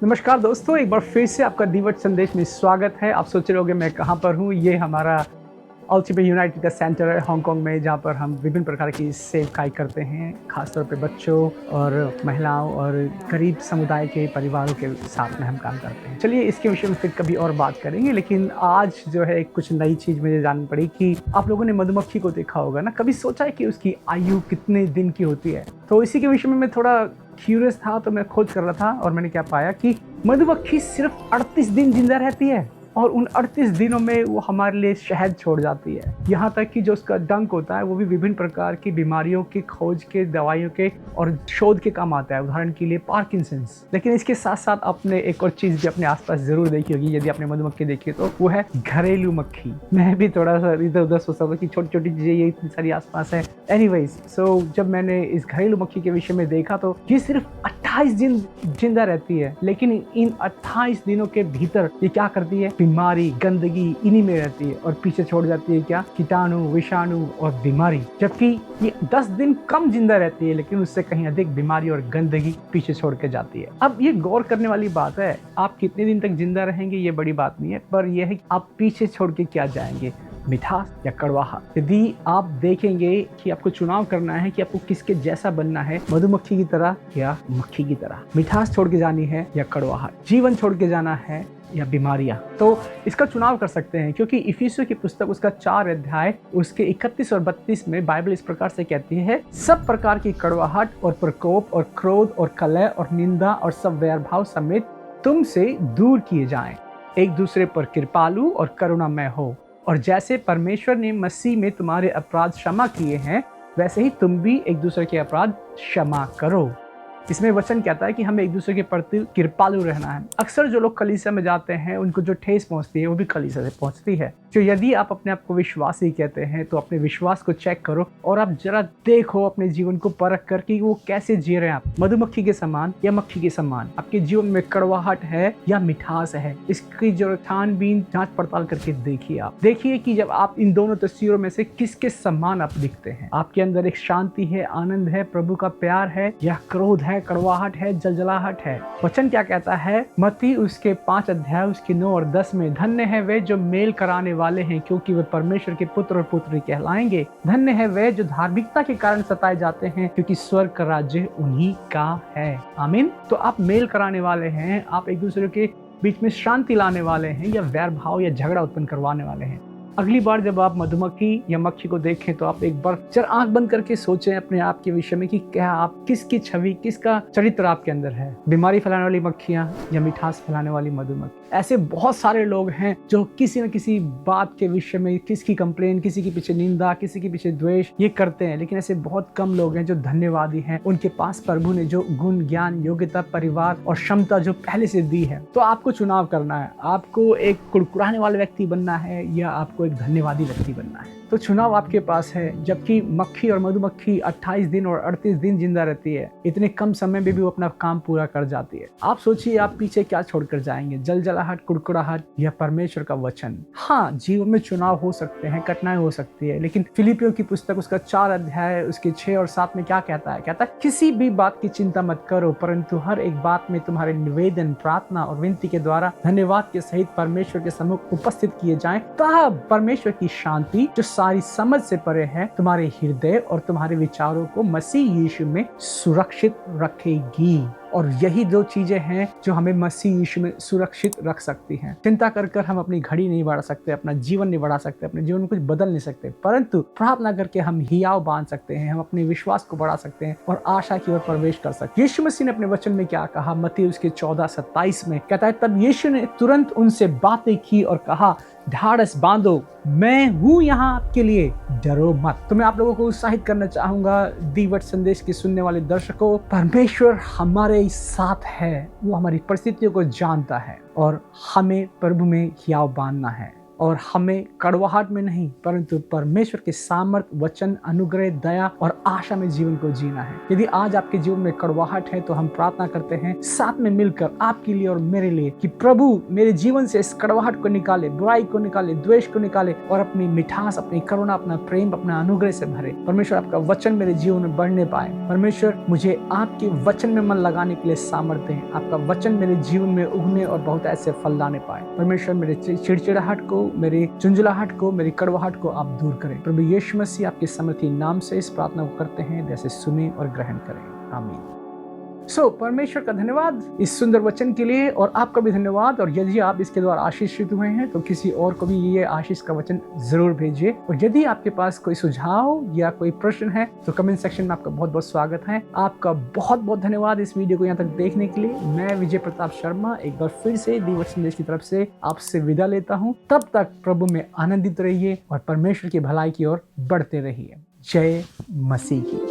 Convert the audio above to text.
नमस्कार दोस्तों, एक बार फिर से आपका दीवट संदेश में स्वागत है। आप सोच रहे होंगे मैं कहाँ पर हूँ। ये हमारा अल्टीमेट यूनाइटेड का सेंटर है हांगकांग में, जहाँ पर हम विभिन्न प्रकार की सेवकाई करते हैं, खासतौर पे बच्चों और महिलाओं और गरीब समुदाय के परिवारों के साथ में हम काम करते हैं। चलिए इसके विषय में फिर कभी और बात करेंगे, लेकिन आज जो है कुछ नई चीज़ मुझे जाननी पड़ी कि आप लोगों ने मधुमक्खी को देखा होगा ना, कभी सोचा है कि उसकी आयु कितने दिन की होती है। तो इसी के विषय में मैं थोड़ा क्यूरियस था, तो मैं खोज कर रहा था और मैंने क्या पाया कि मधुमक्खी सिर्फ 38 दिन जिंदा रहती है और उन 38 दिनों में वो हमारे लिए शहद छोड़ जाती है। यहाँ तक कि जो उसका डंक होता है वो भी विभिन्न प्रकार की बीमारियों की खोज के, दवाइयों के और शोध के काम आता है। उदाहरण के लिए पार्किंसंस। लेकिन इसके साथ साथ आपने एक और चीज़ भी अपने आसपास जरूर देखी होगी, यदि आपने मधुमक्खी देखी तो वो है घरेलू मक्खी। मैं भी थोड़ा सा इधर उधर सोचता था कि छोटी छोटी चीज़ें ये इतनी सारी आसपास है। एनीवेज, सो जब मैंने इस घरेलू मक्खी के विषय में देखा तो ये सिर्फ 28 दिन जिंदा रहती है, लेकिन इन 28 दिनों के भीतर ये क्या करती है? बीमारी, गंदगी इन्हीं में रहती है और पीछे छोड़ जाती है क्या? कीटाणु, विषाणु और बीमारी। जबकि ये 10 दिन कम जिंदा रहती है, लेकिन उससे कहीं अधिक बीमारी और गंदगी पीछे छोड़ के जाती है। अब ये गौर करने वाली बात है, आप कितने दिन तक जिंदा रहेंगे ये बड़ी बात नहीं है, पर यह है कि आप पीछे छोड़ के क्या जाएंगे, मिठास या कड़वाहट। यदि आप देखेंगे कि आपको चुनाव करना है कि आपको किसके जैसा बनना है, मधुमक्खी की तरह या मक्खी की तरह, मिठास छोड़ के जानी है या कड़वाहट, जीवन छोड़ के जाना है या बीमारियां, तो इसका चुनाव कर सकते हैं। क्योंकि इफिसियों की पुस्तक उसका 4 अध्याय उसके 31 और 32 में बाइबल इस प्रकार से कहती है, सब प्रकार की कड़वाहट और प्रकोप और क्रोध और कलह और निंदा और सब वैरभाव समेत तुमसे दूर किए जाएं। एक दूसरे पर कृपालु और करुणामय हो, और जैसे परमेश्वर ने मसीह में तुम्हारे अपराध क्षमा किए हैं, वैसे ही तुम भी एक दूसरे के अपराध क्षमा करो। इसमें वचन कहता है कि हमें एक दूसरे के प्रति कृपालु रहना है। अक्सर जो लोग कलीसिया में जाते हैं उनको जो ठेस पहुंचती है वो भी कलीसिया से पहुंचती है। तो यदि आप अपने आप को विश्वासी कहते हैं तो अपने विश्वास को चेक करो और आप जरा देखो अपने जीवन को परख कर कि वो कैसे जी रहे हैं। आप मधुमक्खी के समान या मक्खी के समान आपके जीवन में कड़वाहट है या मिठास है, इसकी जो छानबीन जांच पड़ताल करके देखिए। आप देखिए कि जब आप इन दोनों तस्वीरों में से किसके समान आप दिखते हैं। आपके अंदर एक शांति है, आनंद है, प्रभु का प्यार है, या क्रोध है, कड़वाहट है, जलजलाहट है। वचन क्या कहता है? मत्ती उसके 5 अध्याय उसके 9 और 10 में, धन्य है वे जो मेल कराने वाले हैं, क्योंकि वे परमेश्वर के पुत्र और पुत्री कहलाएंगे। धन्य है वे जो धार्मिकता के कारण सताए जाते हैं, क्योंकि स्वर्ग का राज्य उन्हीं का है। आमीन। तो आप मेल कराने वाले हैं, आप एक दूसरे के बीच में शांति लाने वाले हैं, या वैर भाव या झगड़ा उत्पन्न करवाने वाले हैं। अगली बार जब आप मधुमक्खी या मक्खी को देखें तो आप एक बार जरा आंख बंद करके सोचें अपने आप के विषय में कि क्या आप, किसकी छवि, किसका चरित्र आपके अंदर है? बीमारी फैलाने वाली मक्खियां या मिठास फैलाने वाली मधुमक्खी? ऐसे बहुत सारे लोग हैं जो किसी न किसी बात के विषय में किसकी कंप्लेन, किसी के पीछे निंदा, किसी के पीछे द्वेष ये करते हैं, लेकिन ऐसे बहुत कम लोग हैं जो धन्यवादी हैं। उनके पास प्रभु ने जो गुण, ज्ञान, योग्यता, परिवार और क्षमता जो पहले से दी है। तो आपको चुनाव करना है, आपको एक कुड़कुड़ाने वाला व्यक्ति बनना है या आपको एक धन्यवादी व्यक्ति बनना है। तो चुनाव आपके पास है। जबकि मक्खी और मधुमक्खी 28 दिन और 38 दिन जिंदा रहती है, इतने कम समय में भी वो अपना काम पूरा कर जाती है। आप सोचिए आप पीछे क्या छोड़कर जाएंगे, जलजलाहट, कुड़कुड़ाहट या परमेश्वर का वचन? हाँ, जीवन में चुनाव हो सकते हैं, कठिनाई हो सकती है, लेकिन फिलिपियों की पुस्तक उसका 4 अध्याय उसके 6 और 7 में क्या कहता है? कहता है, किसी भी बात की चिंता मत करो, परंतु हर एक बात में तुम्हारे निवेदन, प्रार्थना और विनती के द्वारा धन्यवाद के सहित परमेश्वर के सम्मुख उपस्थित किए जाएं, तब परमेश्वर की शांति जो सारी समझ से परे है, तुम्हारे हृदय और तुम्हारे विचारों को मसीह यीशु में सुरक्षित रखेगी। और यही 2 चीजें हैं जो हमें मसीह यीशु में सुरक्षित रख सकती हैं। चिंता कर कर हम अपनी घड़ी नहीं बढ़ा सकते, अपना जीवन नहीं बढ़ा सकते, अपने जीवन में कुछ बदल नहीं सकते, परंतु प्रार्थना करके हम हियाव बांध सकते हैं, हम अपने विश्वास को बढ़ा सकते हैं और आशा की ओर प्रवेश कर सकते हैं। यीशु मसीह ने अपने वचन में क्या कहा? मत्ती उसके 14:27 में कहता है, तब यीशु ने तुरंत उनसे बातें की और कहा, ढाढ़स बांधो, मैं हूँ यहाँ आपके लिए, डरो मत। तो मैं आप लोगों को उत्साहित करना चाहूंगा, दीवट संदेश के सुनने वाले दर्शकों, परमेश्वर हमारे साथ है। वो हमारी परिस्थितियों को जानता है और हमें प्रभु में हियाव बांधना है। और हमें कड़वाहट में नहीं परंतु परमेश्वर के सामर्थ, वचन, अनुग्रह, दया और आशा में जीवन को जीना है। यदि आज आपके जीवन में कड़वाहट है तो हम प्रार्थना करते हैं साथ में मिलकर आपके लिए और मेरे लिए कि प्रभु मेरे जीवन से इस कड़वाहट को निकाले, बुराई को निकाले, द्वेष को निकाले और अपनी मिठास, अपनी करुणा, अपना प्रेम, अपना अनुग्रह से भरे। परमेश्वर आपका वचन मेरे जीवन में बढ़ने पाए। परमेश्वर मुझे आपके वचन में मन लगाने के लिए सामर्थ्य है। आपका वचन मेरे जीवन में उगने और बहुत ऐसे फल लाने पाए। परमेश्वर मेरे चिड़चिड़ाहट को, मेरी झुंझलाहट को, मेरी कड़वाहट को आप दूर करें। प्रभु यीशु मसीह आपके समर्थी नाम से इस प्रार्थना को करते हैं, जैसे सुने और ग्रहण करें। आमीन। परमेश्वर का धन्यवाद इस सुंदर वचन के लिए और आपका भी धन्यवाद। और यदि आप इसके द्वारा आशीषित हुए हैं तो किसी और को भी ये आशीष का वचन जरूर भेजिए। और यदि आपके पास कोई सुझाव या कोई प्रश्न है तो कमेंट सेक्शन में आपका बहुत बहुत स्वागत है। आपका बहुत बहुत धन्यवाद इस वीडियो को यहाँ तक देखने के लिए। मैं विजय प्रताप शर्मा एक बार फिर से दीवट संदेश की तरफ से आपसे विदा लेता हूँ। तब तक प्रभु में आनंदित रहिए और परमेश्वर की भलाई की ओर बढ़ते रहिए। जय मसीह की।